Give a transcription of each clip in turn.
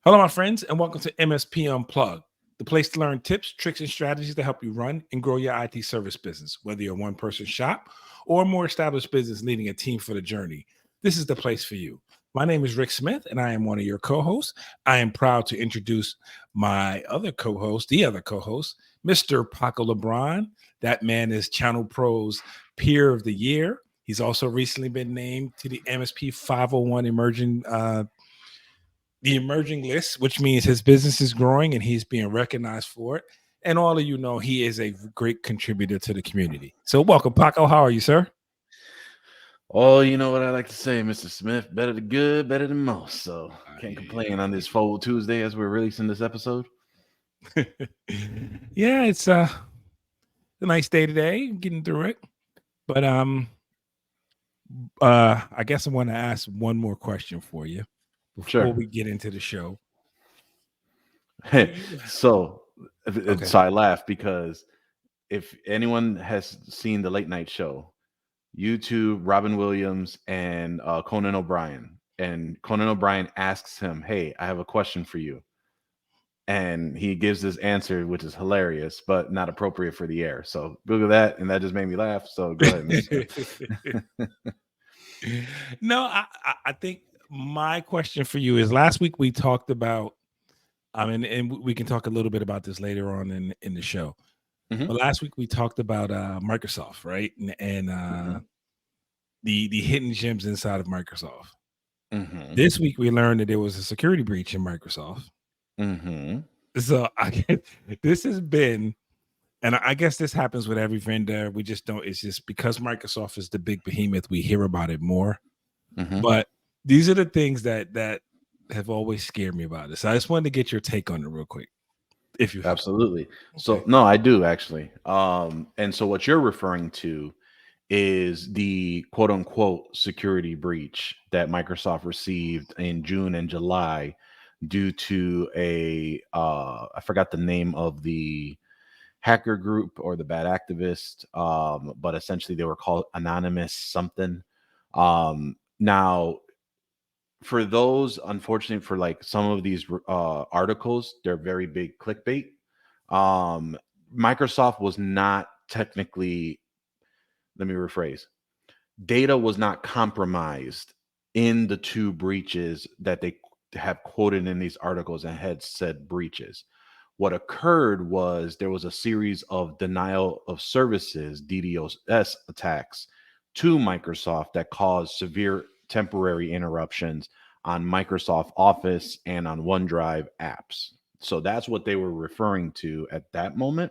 Hello, my friends, and welcome to MSP Unplugged, the place to learn tips, tricks, and strategies to help you run and grow your IT service business, whether you're a one-person shop or a more established business leading a team for the journey. This is the place for you. My name is Rick Smith, and I am one of your co-hosts. I am proud to introduce my other co-host, Mr. Paco Lebron. That man is Channel Pro's Peer of the Year. He's also recently been named to the MSP 501 emerging list, which means his business is growing and he's being recognized for it. And all of you know he is a great contributor to the community. So welcome, Paco. How are you, sir? Oh, you know what I like to say, Mr. Smith, better than good, better than most. So can't complain on this Fold Tuesday as we're releasing this episode. Yeah, it's a nice day today, getting through it. But I guess I want to ask one more question for you before we get into the show. So I laugh because if anyone has seen the late night show, YouTube, Robin Williams, and Conan O'Brien, and Conan O'Brien asks him, "Hey, I have a question for you," and he gives this answer, which is hilarious, but not appropriate for the air. So Google that, and that just made me laugh. So go ahead, Mr. No, I think my question for you is: last week we talked about, and we can talk a little bit about this later on in the show. But last week we talked about Microsoft, right? And the hidden gems inside of Microsoft. This week we learned that there was a security breach in Microsoft. So this has been, and I guess this happens with every vendor. We just don't. It's just because Microsoft is the big behemoth, we hear about it more. But these are the things that have always scared me about this. So I just wanted to get your take on it real quick, if you have. Absolutely. Okay. So no, I do actually. And so what you're referring to is the quote unquote security breach that Microsoft received in June and July due to I forgot the name of the hacker group or the bad activist, but essentially they were called Anonymous something. Now, for those, unfortunately, for like some of these articles, they're very big clickbait. Microsoft was not technically, let me rephrase, data was not compromised in the two breaches that they have quoted in these articles and had said breaches. What occurred was there was a series of denial of services, DDoS attacks to Microsoft that caused severe temporary interruptions on Microsoft Office and on OneDrive apps. So that's what they were referring to at that moment.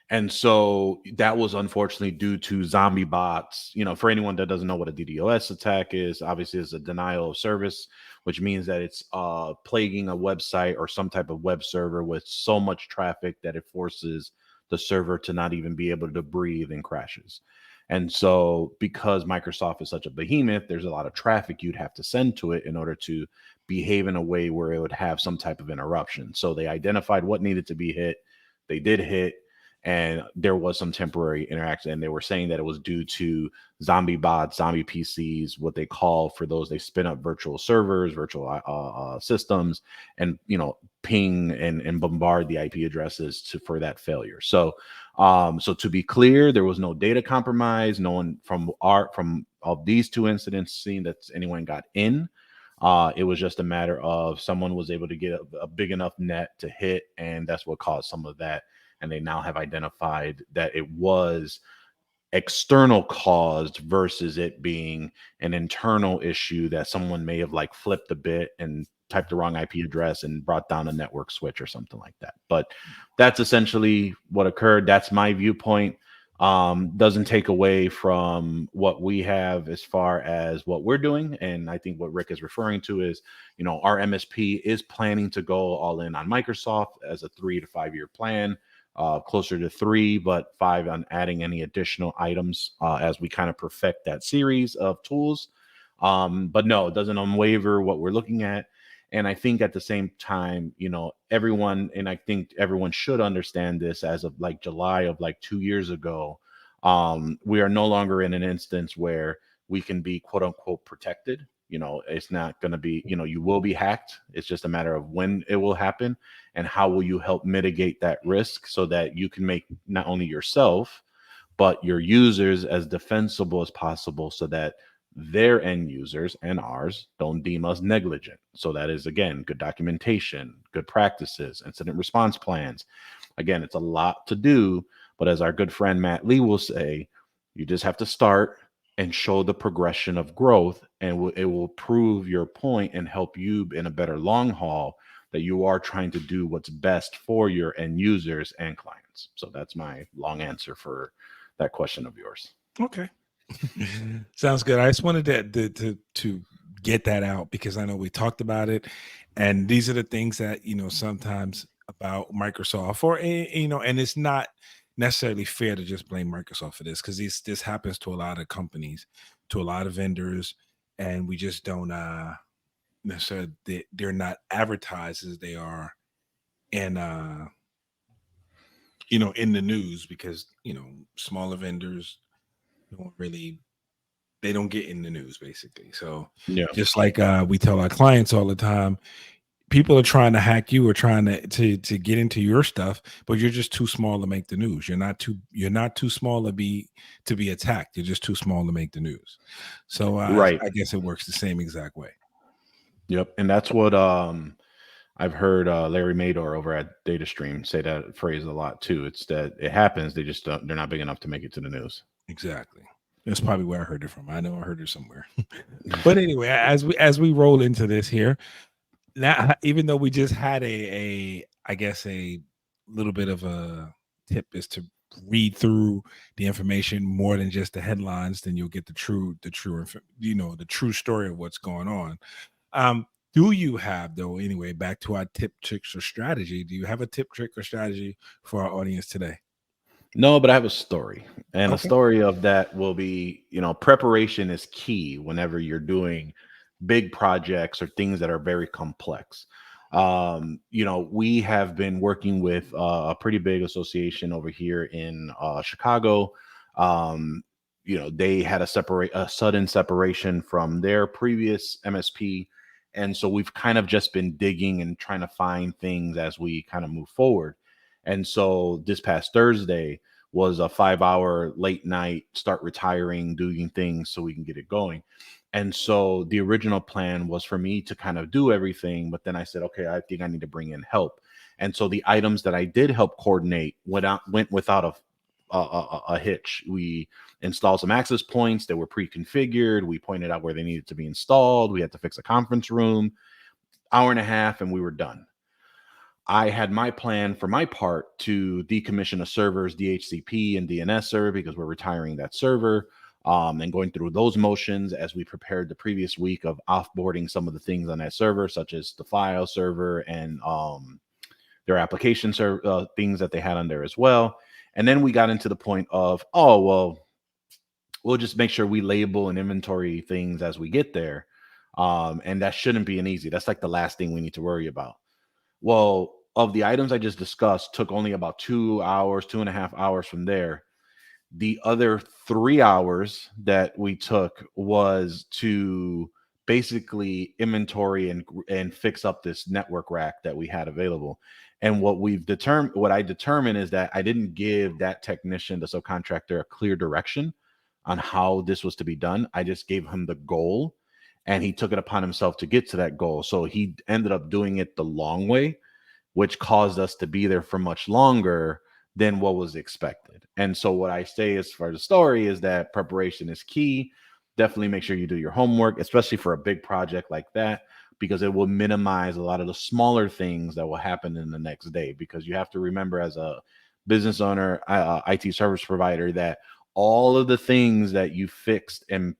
And so that was unfortunately due to zombie bots. You know, for anyone that doesn't know what a DDoS attack is, obviously it's a denial of service, which means that it's plaguing a website or some type of web server with so much traffic that it forces the server to not even be able to breathe and crashes. And so because Microsoft is such a behemoth, there's a lot of traffic you'd have to send to it in order to behave in a way where it would have some type of interruption. So they identified what needed to be hit. They did hit, and there was some temporary interaction. And they were saying that it was due to zombie bots, zombie PCs, what they call, for those, they spin up virtual servers, virtual systems, and, you know, ping and bombard the IP addresses for that failure. So so to be clear, there was no data compromise. No one from of these two incidents seen that anyone got in. It was just a matter of someone was able to get a big enough net to hit, and that's what caused some of that. And they now have identified that it was external caused versus it being an internal issue that someone may have like flipped a bit and typed the wrong IP address and brought down a network switch or something like that. But that's essentially what occurred. That's my viewpoint. Doesn't take away from what we have as far as what we're doing. And I think what Rick is referring to is, you know, our MSP is planning to go all in on Microsoft as a 3 to 5 year plan. Closer to 3, but 5 on adding any additional items as we kind of perfect that series of tools. But no, it doesn't unwaver what we're looking at. And I think at the same time, you know, everyone, and I think everyone should understand this, as of like July of like 2 years ago, we are no longer in an instance where we can be quote unquote protected. It's not going to be, you will be hacked. It's just a matter of when it will happen, and how will you help mitigate that risk so that you can make not only yourself but your users as defensible as possible, so that their end users and ours don't deem us negligent. So that is, again, good documentation, good practices, incident response plans. Again, it's a lot to do, but as our good friend Matt Lee will say, you just have to start and show the progression of growth, and it will prove your point and help you in a better long haul, that you are trying to do what's best for your end users and clients. So that's my long answer for that question of yours. Okay. Sounds good. I just wanted to get that out, because I know we talked about it, and these are the things that sometimes about Microsoft, or and it's not necessarily fair to just blame Microsoft for this, because this happens to a lot of companies, to a lot of vendors, and we just don't necessarily, they're not advertised as they are, and in the news, because smaller vendors don't really, they don't get in the news, basically. So Yeah. just like we tell our clients all the time, people are trying to hack you, or trying to get into your stuff, but you're just too small to make the news. You're not too small to be attacked. You're just too small to make the news. So Right. I guess it works the same exact way. Yep. And that's what I've heard Larry Mador over at DataStream say that phrase a lot too. It's that it happens, they're not big enough to make it to the news. Exactly. That's probably where I heard it from. I know I heard it somewhere. But anyway, as we roll into this here, now, even though we just had a I guess a little bit of a tip is to read through the information more than just the headlines, then you'll get the true story of what's going on. Do you have, though, anyway, back to our tip, tricks, or strategy, do you have a tip, trick, or strategy for our audience today? No, but I have a story. And a Okay. story of that will be, preparation is key whenever you're doing big projects or things that are very complex. We have been working with a pretty big association over here in Chicago. Um, they had a sudden separation from their previous MSP. And so we've kind of just been digging and trying to find things as we kind of move forward. And so this past Thursday was a 5 hour late night, start retiring, doing things so we can get it going. And so the original plan was for me to kind of do everything, but then I said, okay, I think I need to bring in help. And so the items that I did help coordinate went without a hitch. We installed some access points that were pre-configured. We pointed out where they needed to be installed. We had to fix a conference room, hour and a half, and we were done. I had my plan for my part to decommission a server's DHCP and DNS server, because we're retiring that server, and going through those motions as we prepared the previous week of offboarding some of the things on that server, such as the file server and their application server, things that they had on there as well. And then we got into the point of, oh, well, we'll just make sure we label and inventory things as we get there. And that shouldn't be an easy. That's like the last thing we need to worry about. Well, of the items I just discussed, took only about 2 hours, 2.5 hours from there. The other 3 hours that we took was to basically inventory and fix up this network rack that we had available. And what I determined is that I didn't give that technician, the subcontractor, a clear direction on how this was to be done. I just gave him the goal, and he took it upon himself to get to that goal. So he ended up doing it the long way, which caused us to be there for much longer than what was expected. And so what I say as far as the story is that preparation is key. Definitely make sure you do your homework, especially for a big project like that, because it will minimize a lot of the smaller things that will happen in the next day. Because you have to remember, as a business owner, IT service provider, that all of the things that you fixed and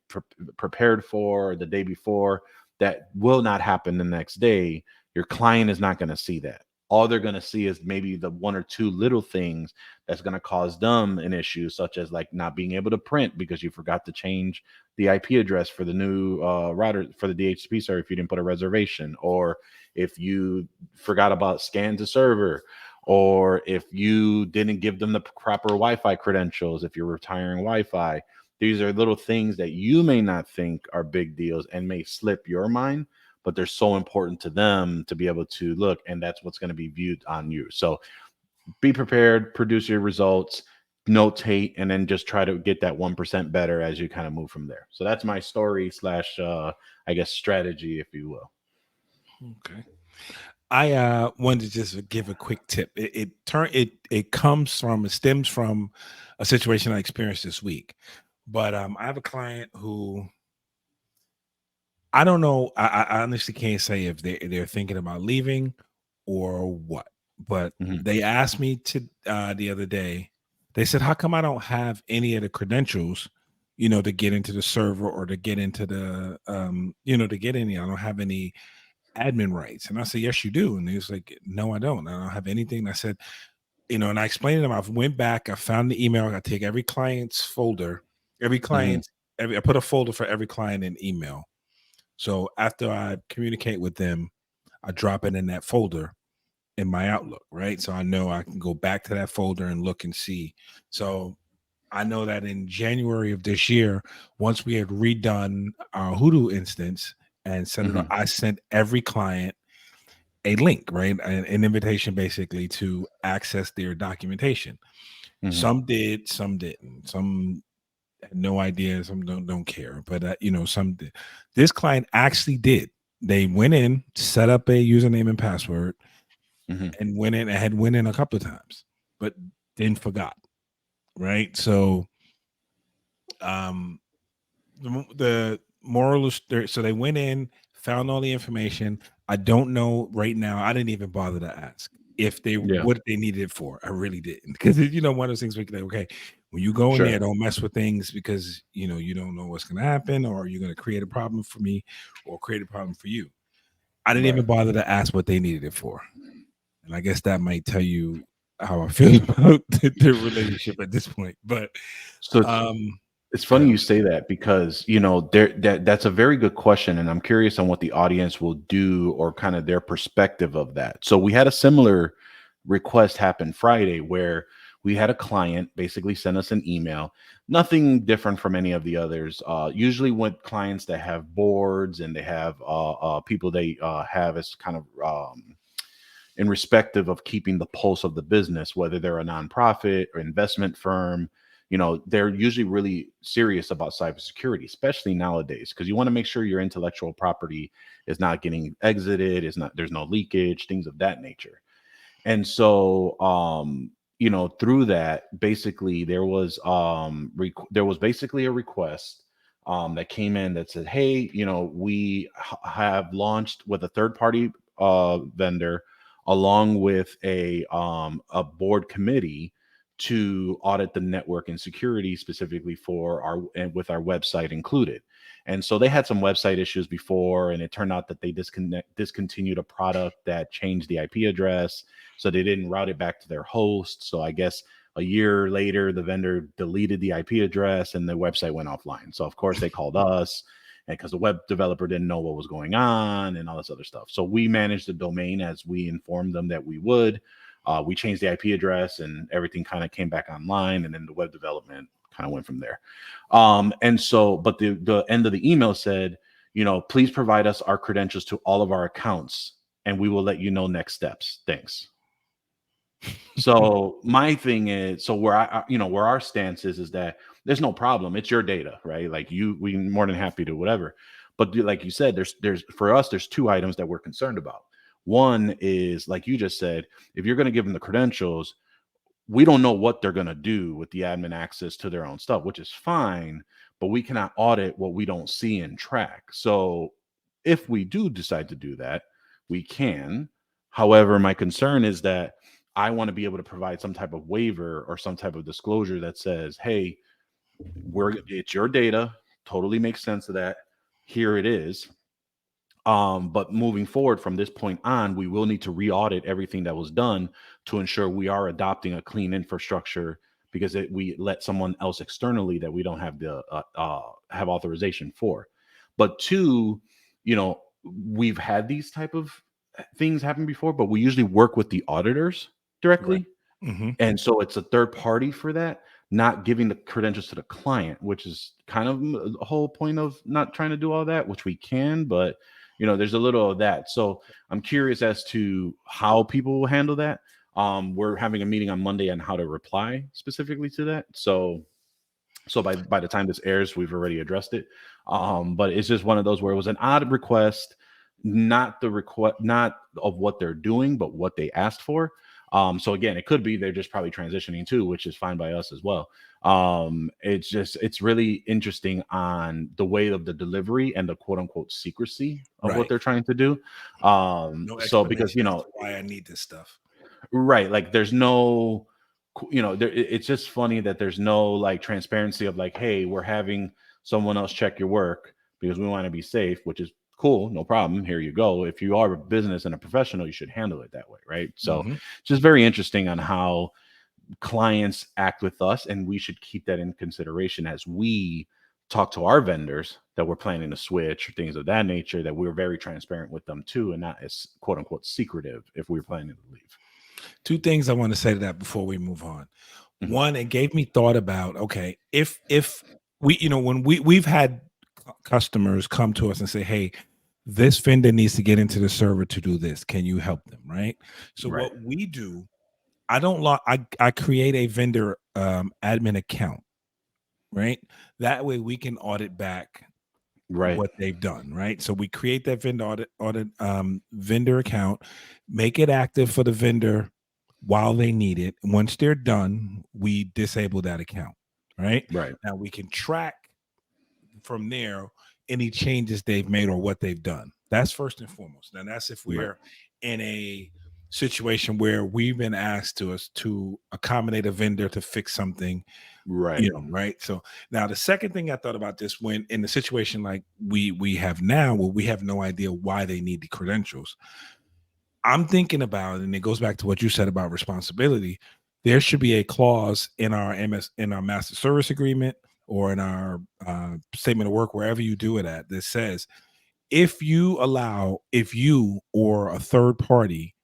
prepared for the day before, that will not happen the next day. Your client is not going to see that. All they're going to see is maybe the one or two little things that's going to cause them an issue, such as like not being able to print because you forgot to change the IP address for the new router for the DHCP server if you didn't put a reservation, or if you forgot about scan to server, or if you didn't give them the proper Wi-Fi credentials if you're retiring Wi-Fi. These are little things that you may not think are big deals and may slip your mind, but they're so important to them to be able to look, and that's what's going to be viewed on you. So be prepared, produce your results, notate, and then just try to get that 1% better as you kind of move from there. So that's my story slash, I guess, strategy, if you will. Okay. I wanted to just give a quick tip. It stems from a situation I experienced this week. But I have a client who I don't know. I honestly can't say if they're thinking about leaving or what. But Hmm. they asked me to the other day. They said, "How come I don't have any of the credentials, to get into the server or to get into the to get any? I don't have any admin rights." And I said, "Yes, you do." And he was like, "No, I don't. I don't have anything." And I said, and I explained to them, I went back, I found the email, I take every client's folder, every Hmm. client's I put a folder for every client in email. So after I communicate with them, I drop it in that folder in my Outlook, right? So I know I can go back to that folder and look and see. So I know that in January of this year, once we had redone our Hoodoo instance and set it up, Hmm. I sent every client a link, right? An invitation basically to access their documentation. Hmm. Some did, some didn't. Some had no idea, some don't care. But some did. This client actually did. They went in, set up a username and password, Hmm. and went in a couple of times, but then forgot. Right. So um the moral is so they went in, found all the information. I don't know right now. I didn't even bother to ask if they Yeah, what they needed it for. I really didn't, because one of those things where you're like, okay, when you go in there, sure. don't mess with things because you don't know what's going to happen, or you're going to create a problem for me or create a problem for you. I didn't Right. even bother to ask what they needed it for, and I guess that might tell you how I feel about the relationship at this point. But So um, it's go funny ahead. you say that because that's a very good question, and I'm curious on what the audience will do or kind of their perspective of that. So we had a similar request happen Friday where we had a client basically send us an email, nothing different from any of the others. Usually, with clients that have boards and they have people they have as kind of in respective of keeping the pulse of the business, whether they're a nonprofit or investment firm. They're usually really serious about cybersecurity, especially nowadays, because you want to make sure your intellectual property is not getting exited, is not there's no leakage, things of that nature. And so through that, basically there was basically a request that came in that said, hey, we have launched with a third party vendor along with a board committee to audit the network and security specifically for our and with our website included. And so they had some website issues before, and it turned out that they discontinued a product that changed the IP address, so they didn't route it back to their host. So I guess a year later, the vendor deleted the IP address and the website went offline. So of course they called us, and because the web developer didn't know what was going on and all this other stuff. So we managed the domain as we informed them that we would. We changed the IP address and everything kind of came back online, and then the web development kind of went from there. And so, but the end of the email said, please provide us our credentials to all of our accounts, and we will let you know next steps. Thanks. So my thing is, so where where our stance is that there's no problem. It's your data, right? Like we more than happy to whatever. But like you said, there's for us, there's two items that we're concerned about. One is, like you just said, if you're going to give them the credentials, we don't know what they're going to do with the admin access to their own stuff, which is fine, but we cannot audit what we don't see and track. So if we do decide to do that, we can. However, my concern is that I want to be able to provide some type of waiver or some type of disclosure that says, hey, it's your data, totally makes sense of that. Here it is. But moving forward from this point on, we will need to re-audit everything that was done to ensure we are adopting a clean infrastructure, because we let someone else externally that we don't have the have authorization for. But two, we've had these type of things happen before, but we usually work with the auditors Right. directly, Hmm. and so it's a third party for that. not giving the credentials to the client, which is kind of the whole point of not trying to do all that, which we can, but there's a little of that. So I'm curious as to how people will handle that. We're having a meeting on Monday on how to reply specifically to that. So by the time this airs, we've already addressed it. But it's just one of those where it was an odd request, not the request, not of what they're doing, but what they asked for. So again, it could be they're just probably transitioning too, which is fine by us as well. It's really interesting on the way of the delivery and the quote unquote secrecy of what Right. they're trying to do. No So because explanation as to why I need this stuff. right, like there's no it's just funny that there's no like transparency of like, hey, we're having someone else check your work because we want to be safe, which is cool, no problem, here you go. If you are a business and a professional, you should handle it that way, right? So Mm-hmm. just very interesting on how clients act with us, and we should keep that in consideration as we talk to our vendors that we're planning to switch or things of that nature, that we're very transparent with them too, and not as quote unquote secretive if we're planning to leave. Two things I want to say to that before we move on. Mhm. One, it gave me thought about, okay, if we, when we've had customers come to us and say, hey, this vendor needs to get into the server to do this. Can you help them? Right. So Right, what we do, I don't log, I create a vendor admin account, right? That way we can audit back right, what they've done, right? So we create that vendor vendor account, make it active for the vendor while they need it. Once they're done, we disable that account, right? right, Now we can track from there any changes they've made or what they've done. That's first and foremost. And that's if right, we're in a situation where we've been asked to accommodate a vendor to fix something, right, right? So now the second thing I thought about this, when in the situation like we have now, where we have no idea why they need the credentials, I'm thinking about, and it goes back to what you said about responsibility. There should be a clause in our master service agreement or in our statement of work, wherever you do it at, that says if you or a third party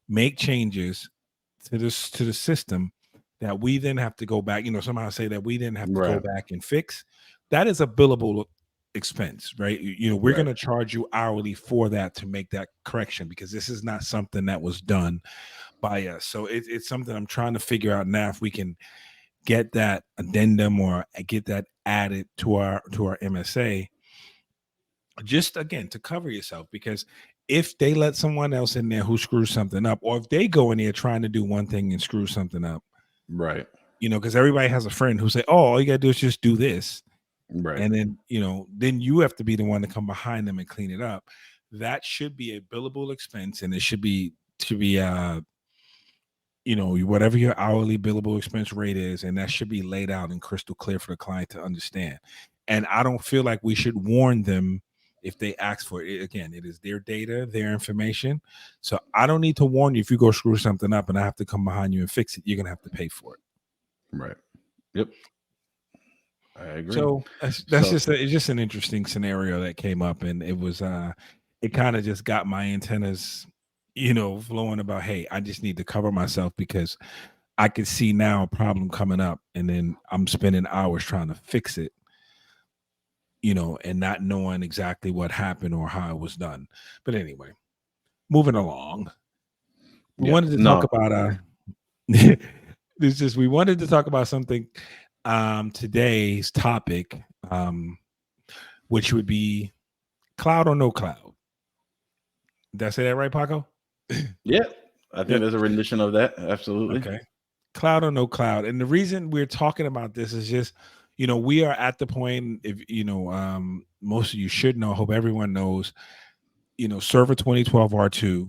make changes to the system that we then have to go back, somehow say that we then have to go right, back and fix, that is a billable expense, right? We're going right, to charge you hourly for that to make that correction, because this is not something that was done by us. So it's something I'm trying to figure out now, if we can get that addendum or get that added to our MSA, just again to cover yourself, because if they let someone else in there who screws something up, or if they go in there trying to do one thing and screw something up, right, because everybody has a friend who say, oh, all you gotta do is just do this, right, and then then you have to be the one to come behind them and clean it up. That should be a billable expense, and it should be whatever your hourly billable expense rate is, and that should be laid out and crystal clear for the client to understand. And I don't feel like we should warn them if they ask for it. Again, it is their data, their information. So I don't need to warn you if you go screw something up and I have to come behind you and fix it. You're gonna have to pay for it. right. Yep, I agree. So that's So, just it's just an interesting scenario that came up, and it was it kind of just got my antennas flowing about, hey, I just need to cover myself, because I could see now a problem coming up, and then I'm spending hours trying to fix it, and not knowing exactly what happened or how it was done. But anyway, moving along, we yeah, wanted to talk no, about we wanted to talk about something, today's topic, which would be cloud or no cloud. Did I say that right, Paco? yeah, I think Yep. there's a rendition of that. Absolutely. Okay. Cloud or no cloud. And the reason we're talking about this is just, we are at the point, if most of you should know, I hope everyone knows, server 2012 R2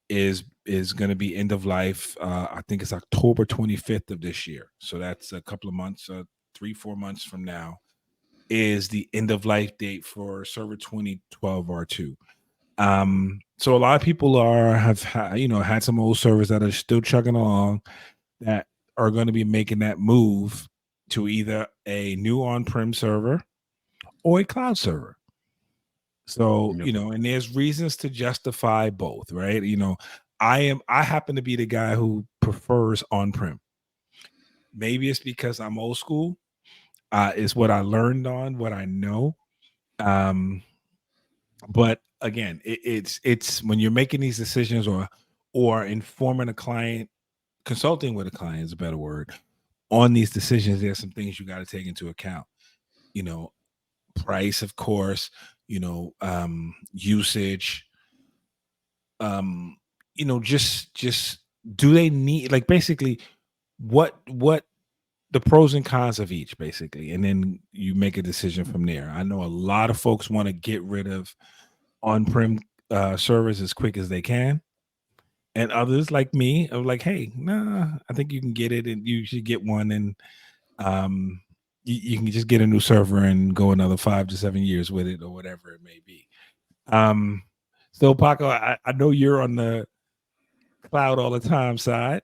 is going to be end of life. I think it's October 25th of this year. So that's a couple of months, 3-4 months from now is the end of life date for server 2012 R2. So a lot of people have had some old servers that are still chugging along, that are going to be making that move to either a new on-prem server or a cloud server. So, Yep. and there's reasons to justify both, right? I happen to be the guy who prefers on-prem. Maybe it's because I'm old school. Is what I learned on, what I know. Um, but again, it's when you're making these decisions or informing a client, consulting with a client is a better word, on these decisions, there's some things you got to take into account. You know, price, of course, usage, um, just do they need, like, basically what the pros and cons of each, basically, and then you make a decision from there. I know a lot of folks want to get rid of on-prem servers as quick as they can. And others like me are like, hey, nah, I think you can get it and you should get one. And um, you can just get a new server and go another 5 to 7 years with it or whatever it may be. Um, so Paco, I know you're on the cloud all the time side.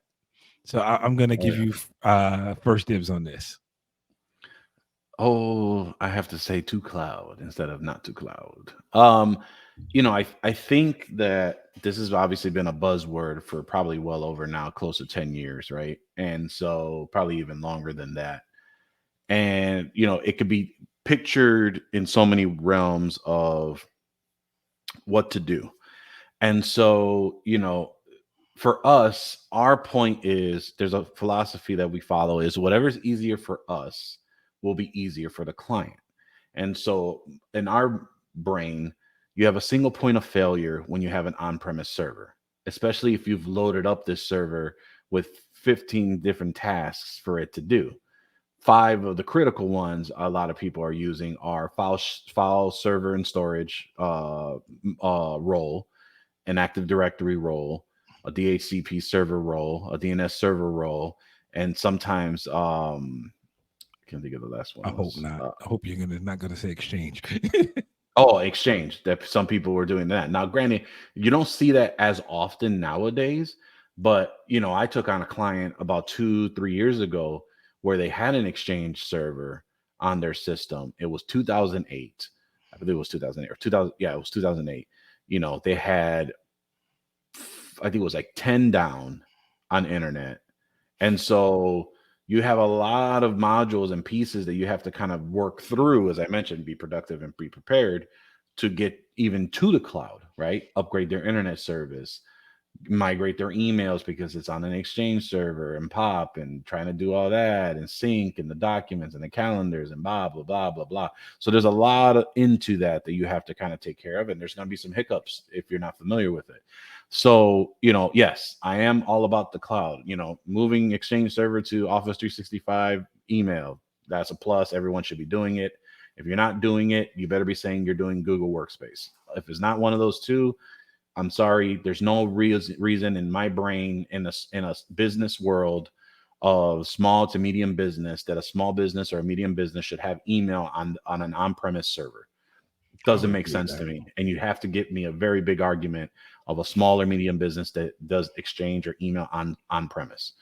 So I'm going to Oh, give yeah. you first dibs on this. Oh, I have to say to cloud instead of not to cloud. I think that this has obviously been a buzzword for probably well over now, close to 10 years, right? And so probably even longer than that. And it could be pictured in so many realms of what to do. And so, for us, our point is there's a philosophy that we follow is whatever's easier for us will be easier for the client. And so in our brain, you have a single point of failure when you have an on-premise server, especially if you've loaded up this server with 15 different tasks for it to do. Five of the critical ones a lot of people are using are file server and storage role, an Active Directory role, a DHCP server role, a DNS server role, and sometimes I can't think of the last I one hope was not. I hope you're not gonna say Exchange. Exchange. That some people were doing that. Now, granted, you don't see that as often nowadays, but I took on a client about 2-3 years ago where they had an Exchange server on their system. It was 2008. I believe it was 2008 or 2000. Yeah, it was 2008. They had, I think it was like 10 down on internet. And so you have a lot of modules and pieces that you have to kind of work through, as I mentioned, be productive and be prepared to get even to the cloud, right? Upgrade their internet service, migrate their emails because it's on an Exchange server and pop and trying to do all that and sync and the documents and the calendars and blah, blah, blah, blah, blah. So there's a lot into that you have to kind of take care of. And there's going to be some hiccups if you're not familiar with it. So, yes, I am all about the cloud, moving Exchange server to Office 365 email. That's a plus. Everyone should be doing it. If you're not doing it, you better be saying you're doing Google Workspace. If it's not one of those two, I'm sorry. There's no reason in my brain in a business world of small to medium business that a small business or a medium business should have email on an on-premise server. I Doesn't would make agree with sense that. to me. And you'd have to get me a very big argument of a small or medium business that does Exchange or email on premise.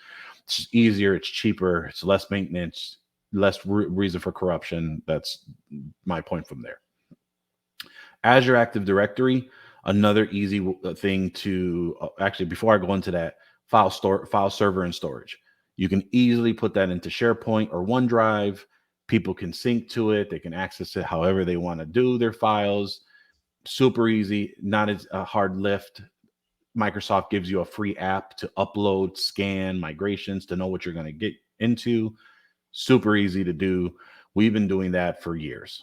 It's easier, it's cheaper, it's less maintenance, less reason for corruption. That's my point from there. Azure Active Directory, another easy thing to actually, before I go into that, file server and storage. You can easily put that into SharePoint or OneDrive. People can sync to it. They can access it however they want to do their files. Super easy, not as a hard lift. Microsoft gives you a free app to upload, scan migrations to know what you're going to get into. Super easy to do. We've been doing that for years.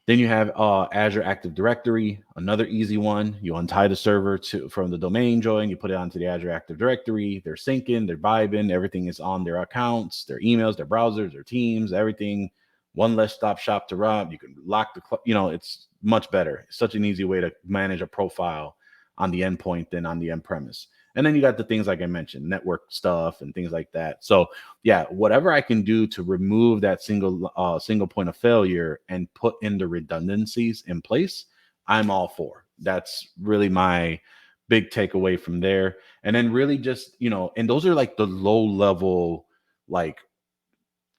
Then you have Azure Active Directory, another easy one. You untie the server from the domain join, you put it onto the Azure Active Directory. They're syncing, they're vibing, everything is on their accounts, their emails, their browsers, their teams, everything. One less stop shop to rob. You can lock it's much better. It's such an easy way to manage a profile on the endpoint than on the end premise. And then you got the things like I mentioned, network stuff and things like that. So yeah, whatever I can do to remove that single point of failure and put in the redundancies in place, I'm all for. That's really my big takeaway from there. And then really just, and those are like the low level, like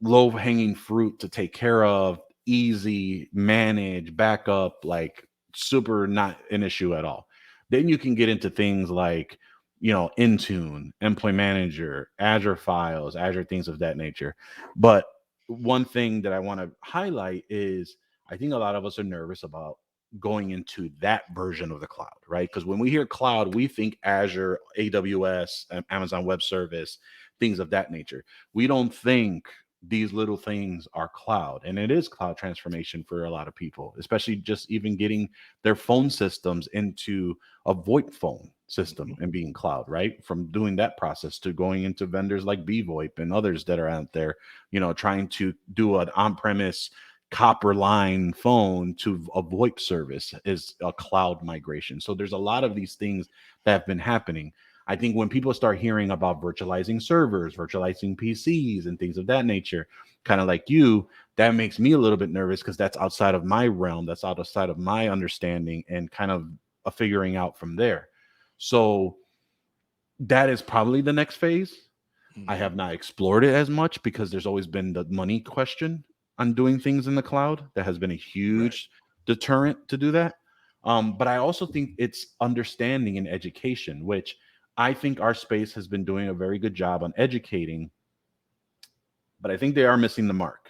low hanging fruit to take care of, easy, manage, backup, like super not an issue at all. Then you can get into things like Intune, Employee Manager, Azure Files, Azure things of that nature. But one thing that I want to highlight is I think a lot of us are nervous about going into that version of the cloud, right? Because when we hear cloud, we think Azure, AWS, Amazon Web Service, things of that nature. We don't think these little things are cloud, and it is cloud transformation for a lot of people, especially just even getting their phone systems into a VoIP phone system and being cloud, right? From doing that process to going into vendors like BVoIP and others that are out there, trying to do an on-premise copper line phone to a VoIP service is a cloud migration. So there's a lot of these things that have been happening. I think when people start hearing about virtualizing servers, virtualizing PCs, and things of that nature, kind of like you, that makes me a little bit nervous because that's outside of my realm, that's outside of my understanding, and kind of a figuring out from there. So that is probably the next phase. I have not explored it as much because there's always been the money question on doing things in the cloud. That has been a huge deterrent to do that. But I also think it's understanding and education, which I think our space has been doing a very good job on educating, but I think they are missing the mark.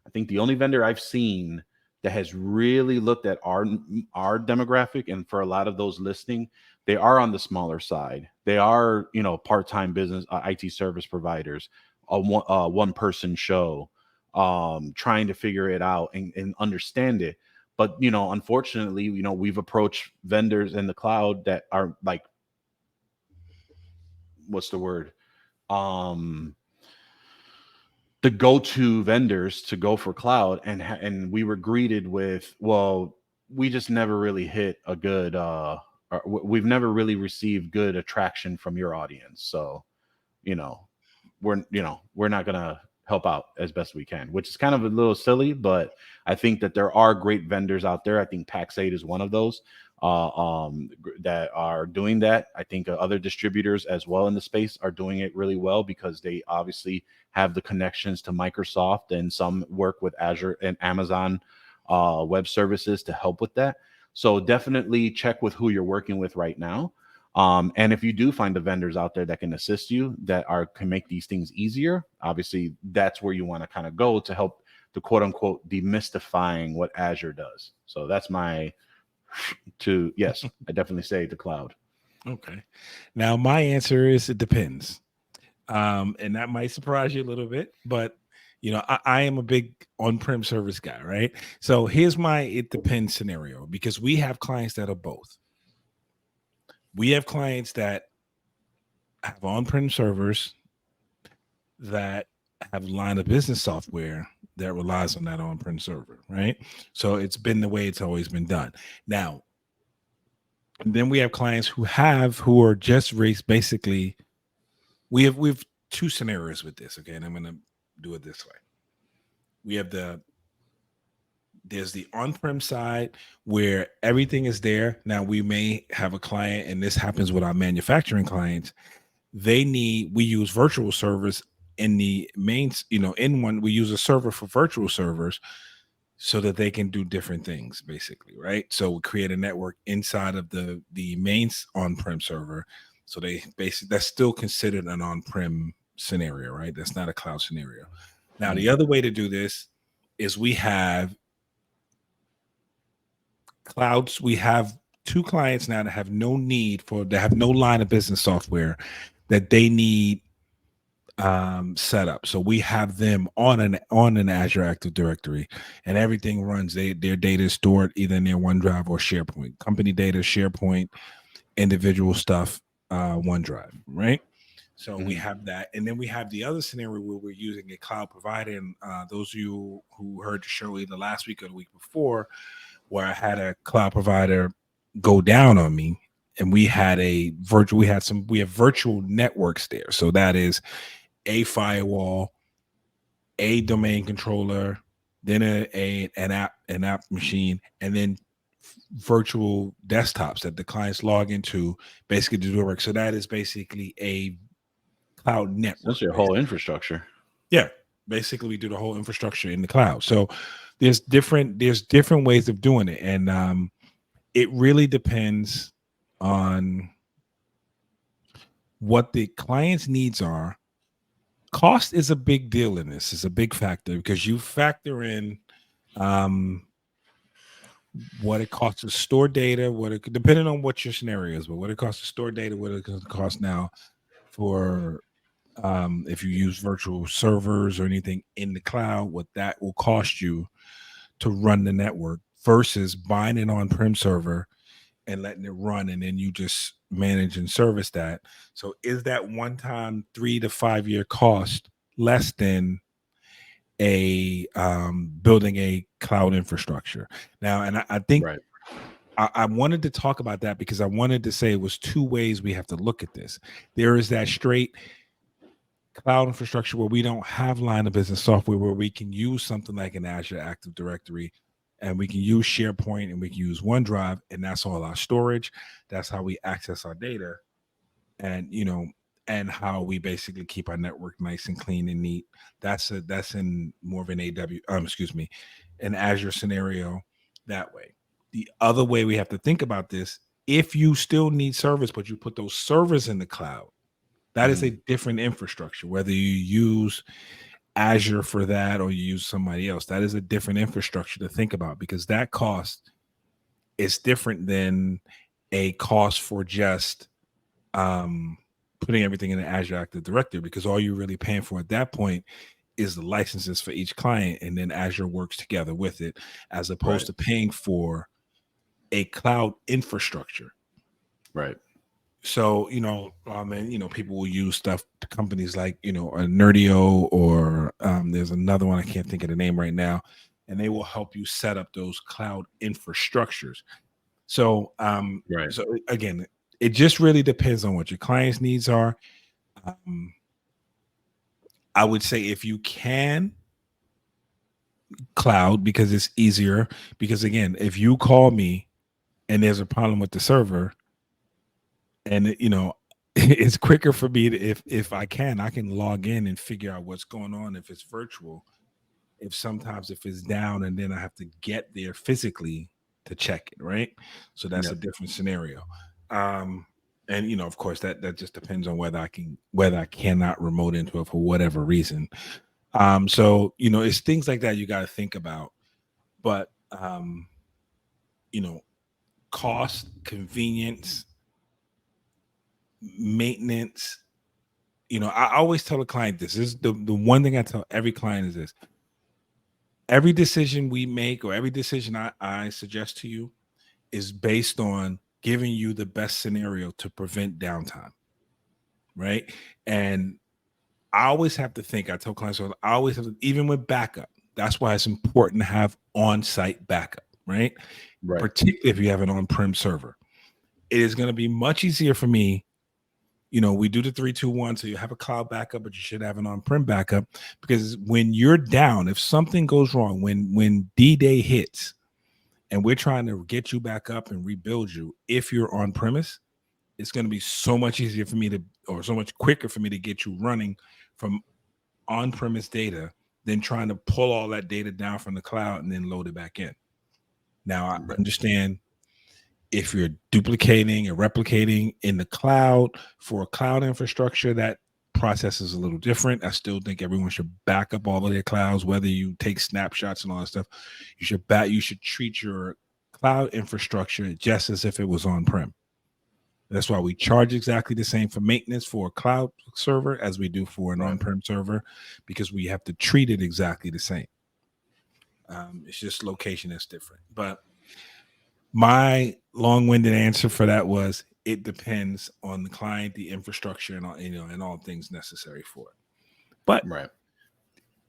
I think the only vendor I've seen that has really looked at our demographic, and for a lot of those listening, they are on the smaller side. They are, part-time business, IT service providers, a one person show, trying to figure it out and understand it. But unfortunately, we've approached vendors in the cloud that are like, what's the word? The go-to vendors to go for cloud, and we were greeted with, well, we just never really hit a good we've never really received good attraction from your audience, so we're not gonna help out as best we can, which is kind of a little silly, but I think that there are great vendors out there. I think Pax8 is one of those that are doing that. I think other distributors as well in the space are doing it really well because they obviously have the connections to Microsoft, and some work with Azure and Amazon web services to help with that. So definitely check with who you're working with right now. And if you do find the vendors out there that can assist you, that can make these things easier, obviously that's where you want to kind of go to help the quote unquote demystifying what Azure does. So that's yes, I definitely say the cloud. Okay. Now my answer is it depends. And that might surprise you a little bit, but I am a big on-prem service guy, right? So here's my it depends scenario, because we have clients that are both. We have clients that have on-prem servers that have line of business software that relies on that on-prem server, right? So it's been the way it's always been done. Now, then we have clients who are just raised. Basically, we've two scenarios with this. Okay, and I'm going to do it this way. There's the on-prem side where everything is there. Now we may have a client, and this happens with our manufacturing clients. We use virtual servers in the mains, in one, we use a server for virtual servers so that they can do different things, basically, right? So we create a network inside of the main on-prem server. So that's still considered an on-prem scenario, right? That's not a cloud scenario. Now, the other way to do this is we have clouds. We have two clients now that have no line of business software that they need set up. So we have them on an Azure Active Directory, and everything runs. Their data is stored either in their OneDrive or SharePoint. Company data, SharePoint, individual stuff, OneDrive, right? So we have that. And then we have the other scenario where we're using a cloud provider. And those of you who heard the show either last week or the week before, where I had a cloud provider go down on me, and we have virtual networks there. So that is a firewall, a domain controller, then an app machine, and then virtual desktops that the clients log into basically to do work. So that is basically a cloud network. That's your whole infrastructure. Yeah. Basically we do the whole infrastructure in the cloud. So there's different ways of doing it. And it really depends on what the client's needs are. Cost is a big deal in this. It's a big factor because you factor in what it costs to store data, depending on what your scenario is, but what it costs to store data, what it costs now for if you use virtual servers or anything in the cloud, what that will cost you to run the network versus buying an on-prem server and letting it run, and then you just manage and service that. So is that one-time 3 to 5 year cost less than a building a cloud infrastructure? Now, and I think Right. I wanted to talk about that because I wanted to say it was two ways we have to look at this. There is that straight cloud infrastructure where we don't have line of business software, where we can use something like an Azure Active Directory, and we can use SharePoint, and we can use OneDrive, and that's all our storage. That's how we access our data, and and how we basically keep our network nice and clean and neat. That's in more of an an Azure scenario that way. The other way we have to think about this, if you still need service, but you put those servers in the cloud, that is a different infrastructure. Whether you use Azure for that or you use somebody else, that is a different infrastructure to think about, because that cost is different than a cost for just putting everything in the Azure Active Directory, because all you're really paying for at that point is the licenses for each client, and then Azure works together with it, as opposed to paying for a cloud infrastructure. Right. So, and people will use stuff, companies like, a Nerdio, or there's another one, I can't think of the name right now, and they will help you set up those cloud infrastructures. So, so again, it just really depends on what your client's needs are. I would say if you can, cloud, because it's easier. Because again, if you call me and there's a problem with the server, and it's quicker for me to, if I can log in and figure out what's going on if it's virtual. If it's down, and then I have to get there physically to check it, right? So that's a different scenario. And of course, that just depends on whether I cannot remote into it for whatever reason. So it's things like that you got to think about. But cost, convenience, maintenance. I always tell the client, this is the one thing I tell every client is this: every decision we make, or every decision I suggest to you, is based on giving you the best scenario to prevent downtime, right? And I always have to think, I tell clients, I always have to, even with backup, that's why it's important to have on-site backup, right? Particularly if you have an on-prem server. It is going to be much easier for me. We do the 3-2-1, so you have a cloud backup, but you should have an on-prem backup, because when you're down, if something goes wrong, when D-Day hits, and we're trying to get you back up and rebuild you, if you're on premise, it's going to be so much easier for me or so much quicker for me to get you running from on-premise data than trying to pull all that data down from the cloud and then load it back in. Now, I understand if you're duplicating and replicating in the cloud for a cloud infrastructure, that process is a little different. I still think everyone should back up all of their clouds, whether you take snapshots and all that stuff. You should treat your cloud infrastructure just as if it was on-prem. That's why we charge exactly the same for maintenance for a cloud server as we do for an on-prem server, because we have to treat it exactly the same. It's just location that's different. But my long-winded answer for that was, it depends on the client, the infrastructure, and all, and all things necessary for it. But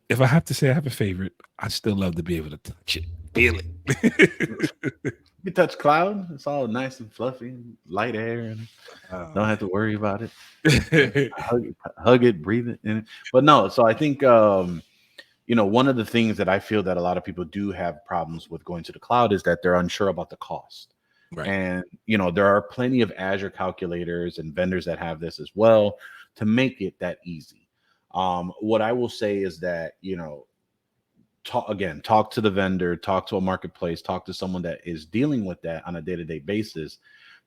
if I have to say I have a favorite, I still love to be able to touch it, feel it. You touch cloud, it's all nice and fluffy, light air, and don't have to worry about it. hug it, breathe it in it. But no, so I think one of the things that I feel that a lot of people do have problems with going to the cloud is that they're unsure about the cost. And there are plenty of Azure calculators and vendors that have this as well to make it that easy. What I will say is that talk to the vendor, talk to a marketplace, talk to someone that is dealing with that on a day-to-day basis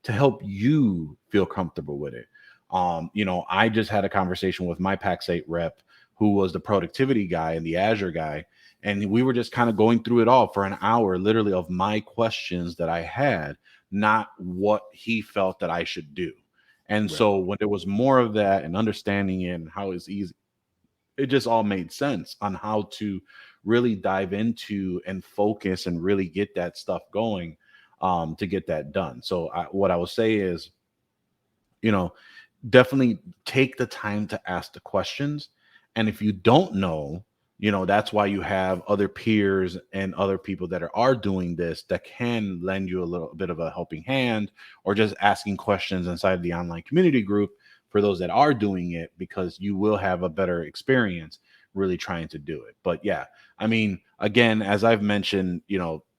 to help you feel comfortable with it. I just had a conversation with my Pax8 rep, who was the productivity guy and the Azure guy, and we were just kind of going through it all for an hour, literally, of my questions that I had, not what he felt that I should do. And so when there was more of that and understanding it and how it's easy, it just all made sense on how to really dive into and focus and really get that stuff going, to get that done. So what I will say is, you know, definitely take the time to ask the questions. And if you don't know, that's why you have other peers and other people that are doing this that can lend you a little bit of a helping hand, or just asking questions inside the online community group for those that are doing it, because you will have a better experience really trying to do it. But yeah, I mean, again, as I've mentioned,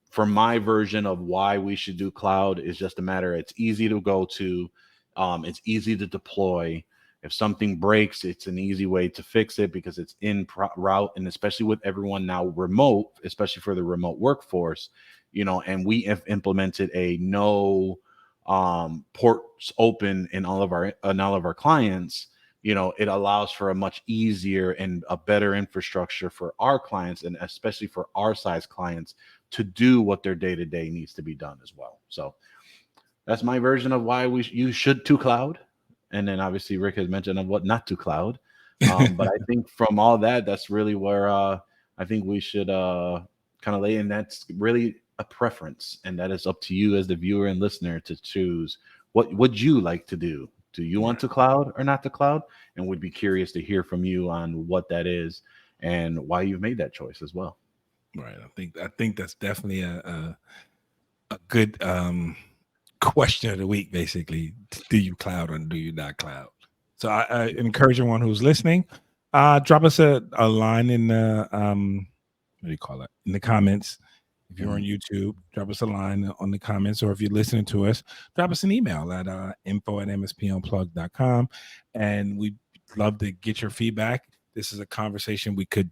for my version of why we should do cloud is just a matter, it's easy to go to, it's easy to deploy. If something breaks, it's an easy way to fix it because it's in route. And especially with everyone now remote, especially for the remote workforce, and we have implemented a no ports open in all of our clients. It allows for a much easier and a better infrastructure for our clients, and especially for our size clients, to do what their day-to-day needs to be done as well. So that's my version of why you should to cloud. And then obviously Rick has mentioned of what not to cloud. But I think from all that, that's really where I think we should kind of lay in. That's really a preference, and that is up to you as the viewer and listener to choose what would you like to do. Do you want to cloud or not to cloud? And would be curious to hear from you on what that is and why you've made that choice as well. Right. I think that's definitely a good question of the week. Basically, do you cloud or do you not cloud? So I encourage everyone who's listening, drop us a line in the what do you call it, in the comments. If you're on YouTube, drop us a line on the comments, or if you're listening to us, drop us an email at info@mspunplugged.com, and we'd love to get your feedback. This is a conversation we could,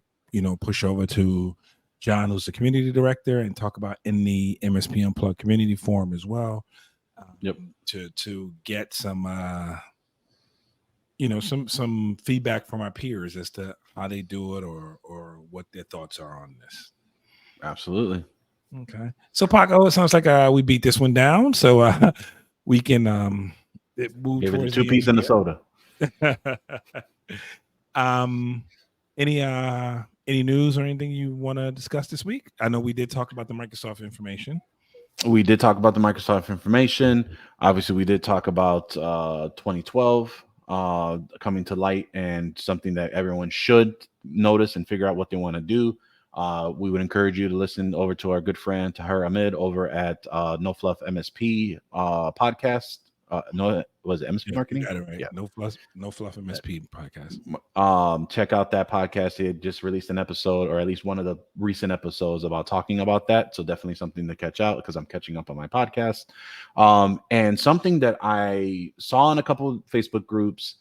push over to John, who's the community director, and talk about in the MSP Unplugged community forum as well. To get some some feedback from our peers as to how they do it, or what their thoughts are on this. Absolutely. Okay. So Paco, it sounds like we beat this one down, so we can move Give it a towards 2-piece and a soda. Any news or anything you want to discuss this week? I know we did talk about the Microsoft information. We did talk about the Microsoft information. Obviously, we did talk about 2012 coming to light, and something that everyone should notice and figure out what they want to do. We would encourage you to listen over to our good friend Tahir Ahmed over at No Fluff MSP podcast. Was it MSP Marketing? Got it right. Yeah. No Fluff MSP podcast. Check out that podcast. It just released an episode, or at least one of the recent episodes, about talking about that. So definitely something to catch out, because I'm catching up on my podcast. And something that I saw in a couple of Facebook groups,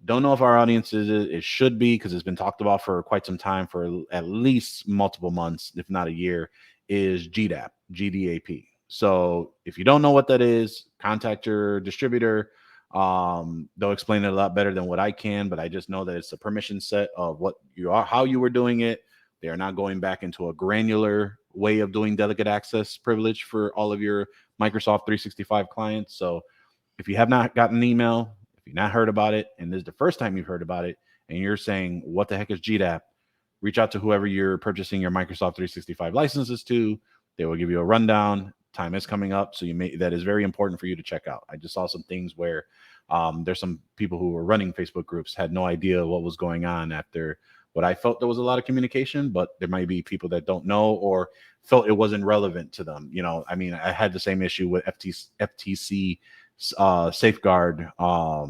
don't know if our audience is it should be, because it's been talked about for quite some time, for at least multiple months, if not a year, is GDAP. So if you don't know what that is, contact your distributor. They'll explain it a lot better than what I can, but I just know that it's a permission set of what you are, how you were doing it. They are not going back into a granular way of doing delegate access privilege for all of your Microsoft 365 clients. So if you have not gotten an email, if you've not heard about it, and this is the first time you've heard about it, and you're saying, what the heck is GDAP? Reach out to whoever you're purchasing your Microsoft 365 licenses to. They will give you a rundown. Time is coming up, so that is very important for you to check out. I just saw some things where there's some people who were running Facebook groups had no idea what was going on after what I felt there was a lot of communication, but there might be people that don't know or felt it wasn't relevant to them. I mean, I had the same issue with FTC safeguard. I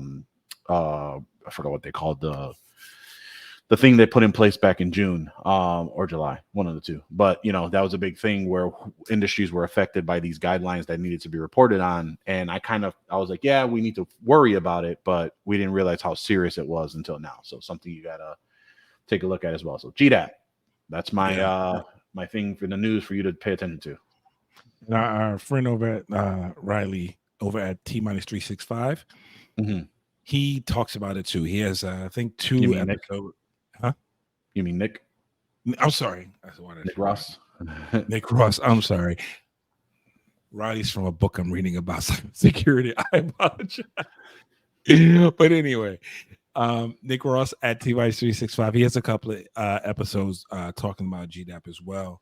forgot what they called the thing they put in place back in June or July, one of the two. But, that was a big thing where industries were affected by these guidelines that needed to be reported on. And I was like, yeah, we need to worry about it, but we didn't realize how serious it was until now. So something you got to take a look at as well. So GDAP, that's my my thing for the news for you to pay attention to. And our friend over at Riley over at T-365, he talks about it too. He has, I think, You 2 mean Nick? episodes. Huh? You mean Nick? I'm sorry. That's what I Nick said. Ross? Nick Ross. I'm sorry. Riley's from a book I'm reading about cybersecurity. I apologize. But anyway, Nick Ross at T-Vice365. He has a couple of episodes talking about GDAP as well.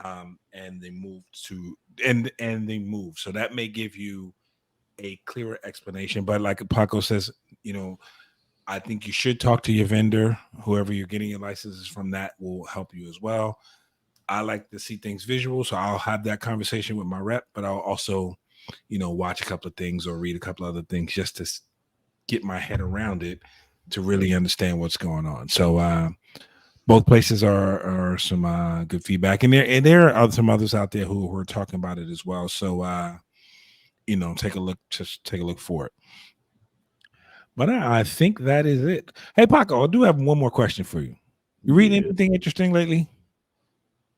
And they moved to and they move. So that may give you a clearer explanation. But like Paco says, I think you should talk to your vendor, whoever you're getting your licenses from. That will help you as well. I like to see things visual, so I'll have that conversation with my rep, but I'll also, watch a couple of things or read a couple of other things just to get my head around it to really understand what's going on. So both places are some good feedback, and there are some others out there who are talking about it as well. So take a look, just take a look for it. But I think that is it. Hey, Paco, I do have one more question for you. You reading anything interesting lately?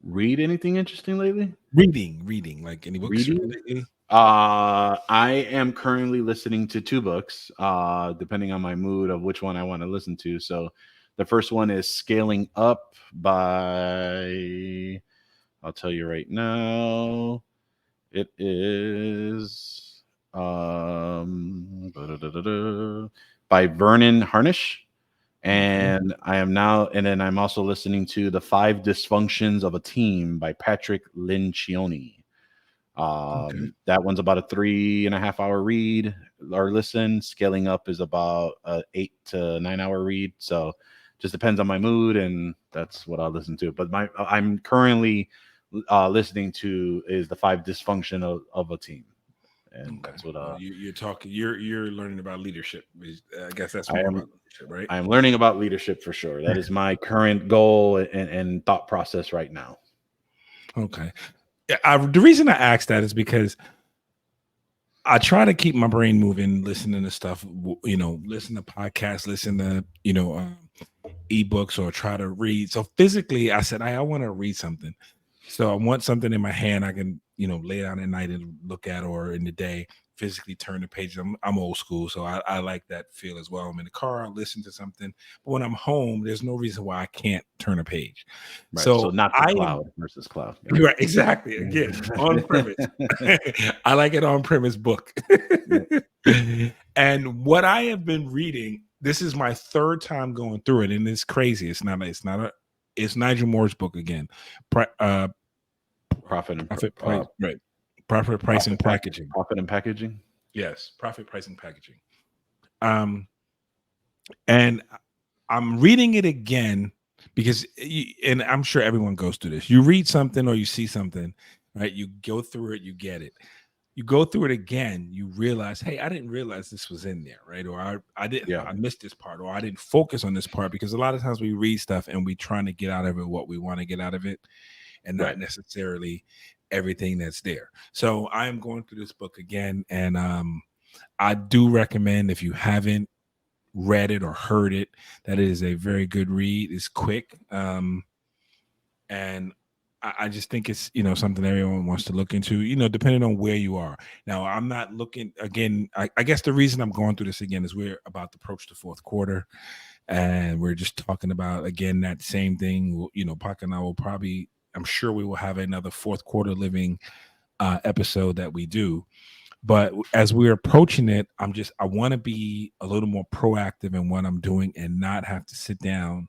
Read anything interesting lately? Reading, like any books lately? I am currently listening to 2 books, depending on my mood of which one I want to listen to. So the first one is Scaling Up by, I'll tell you right now, it is by Vernon Harnish. And then I'm also listening to The 5 Dysfunctions of a Team by Patrick Lencioni. That one's about a 3.5 hour read or listen. Scaling Up is about a 8 to 9 hour read. So just depends on my mood, and that's what I'll listen to. But I'm currently listening to is The 5 Dysfunction of a Team. And that's what you're talking. You're learning about leadership. I guess that's more about leadership, right? I am learning about leadership for sure. That is my current goal and thought process right now. Okay. The reason I asked that is because I try to keep my brain moving, listening to stuff. Listen to podcasts, listen to ebooks, or try to read. So physically, I said I want to read something. So I want something in my hand I can, lay down at night and look at, or in the day, physically turn the pages. I'm old school, so I like that feel as well. I'm in the car, I'll listen to something. But when I'm home, there's no reason why I can't turn a page. Right. So not the cloud versus cloud. Right, exactly. Again, on premise. I like it on premise book. And what I have been reading, this is my 3rd time going through it, and it's crazy. It's Nigel Moore's book again. Profit, pricing, packaging. Profit and packaging. Yes, profit, pricing, packaging. And I'm reading it again because, and I'm sure everyone goes through this. You read something or you see something, right? You go through it, you get it. You go through it again, you realize, hey, I didn't realize this was in there, right? Or I didn't, I missed this part, or I didn't focus on this part, because a lot of times we read stuff and we trying to get out of it what we want to get out of it, and not necessarily everything that's there. So I am going through this book again, and I do recommend, if you haven't read it or heard it, that it is a very good read. It's quick, and I just think it's something everyone wants to look into, depending on where you are. Now, I'm not looking again. I guess the reason I'm going through this again is we're about to approach the 4th quarter, and we're just talking about again that same thing. Pac and I will probably, I'm sure we will have another 4th quarter living episode that we do. But as we're approaching it, I want to be a little more proactive in what I'm doing and not have to sit down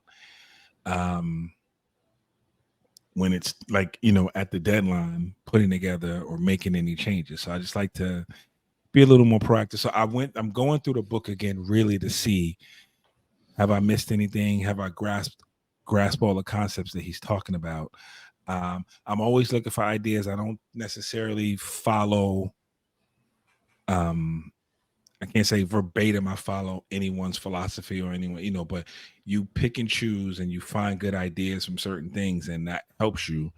when it's like, at the deadline, putting together or making any changes. So I just like to be a little more proactive. So I'm going through the book again, really to see, have I missed anything? Have I grasped all the concepts that he's talking about? I'm always looking for ideas. I don't necessarily follow, I can't say verbatim I follow anyone's philosophy or anyone, but you pick and choose and you find good ideas from certain things, and that helps you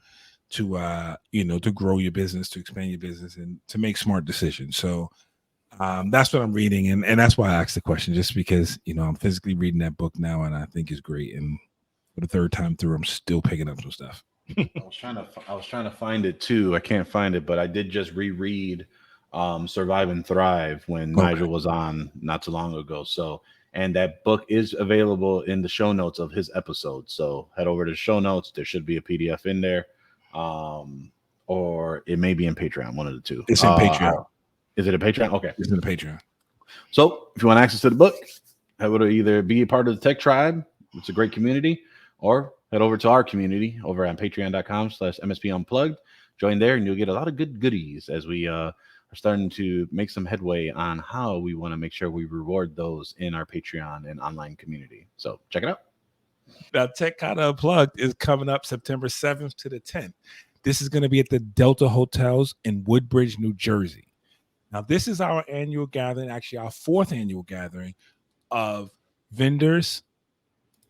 to to grow your business, to expand your business, and to make smart decisions. So that's what I'm reading, and that's why I asked the question, just because I'm physically reading that book now, and I think it's great. And for the 3rd time through, I'm still picking up some stuff. I was trying to find it too. I can't find it, but I did just reread Survive and Thrive when Nigel was on not too long ago. So, and that book is available in the show notes of his episode. So head over to the show notes. There should be a PDF in there. Or it may be in Patreon, one of the two. It's in Patreon. Is it a Patreon? Okay. It's in the Patreon. So if you want access to the book, head over to either be a part of the Tech Tribe, it's a great community, or head over to our community over at patreon.com/MSP Unplugged. Join there and you'll get a lot of good goodies as we are starting to make some headway on how we want to make sure we reward those in our Patreon and online community. So check it out. Now, TechCon Unplugged is coming up September 7th to the 10th. This is going to be at the Delta Hotels in Woodbridge, New Jersey. Now, this is our annual gathering, actually our 4th annual gathering of vendors,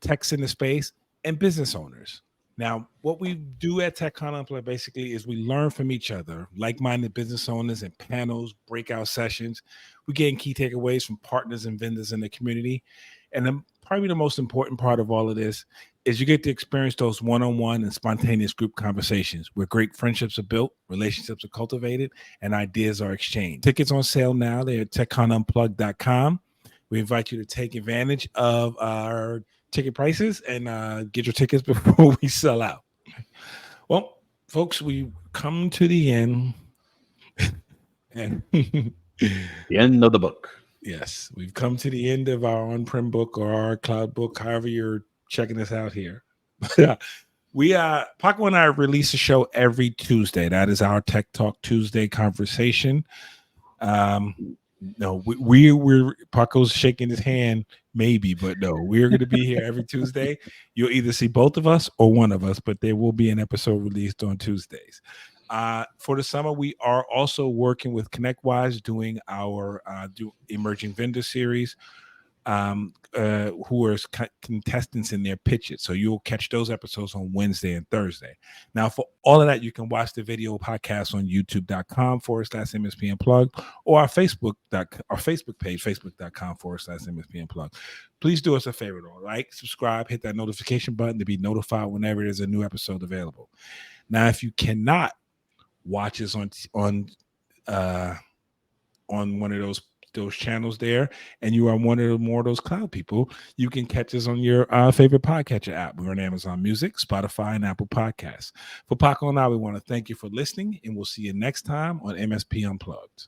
techs in the space, and business owners. Now, what we do at TechCon Unplugged basically is we learn from each other, like-minded business owners and panels, breakout sessions. We gain key takeaways from partners and vendors in the community. And probably the most important part of all of this is you get to experience those one-on-one and spontaneous group conversations where great friendships are built, relationships are cultivated, and ideas are exchanged. Tickets on sale now. They're at techconunplugged.com. We invite you to take advantage of our ticket prices and get your tickets before we sell out. Well, folks, we come to the end. And the end of the book. Yes, we've come to the end of our on-prem book or our cloud book, however you're checking this out here. Paco and I release a show every Tuesday. That is our Tech Talk Tuesday conversation. No, we're Paco's shaking his hand, maybe, but no, we're going to be here every Tuesday. You'll either see both of us or one of us, but there will be an episode released on Tuesdays. For the summer, we are also working with ConnectWise doing our emerging vendor series, who are contestants in their pitches. So you'll catch those episodes on Wednesday and Thursday. Now, for all of that, you can watch the video podcast on youtube.com/MSP Unplugged or our Facebook page, facebook.com/MSP Unplugged. Please do us a favor, though. Like, subscribe, hit that notification button to be notified whenever there's a new episode available. Now, if you cannot watch us on one of those channels there, and you are one of more of those cloud people, you can catch us on your favorite podcatcher app. We're on Amazon Music, Spotify, and Apple Podcasts. For Paco and I, we want to thank you for listening, and we'll see you next time on MSP Unplugged.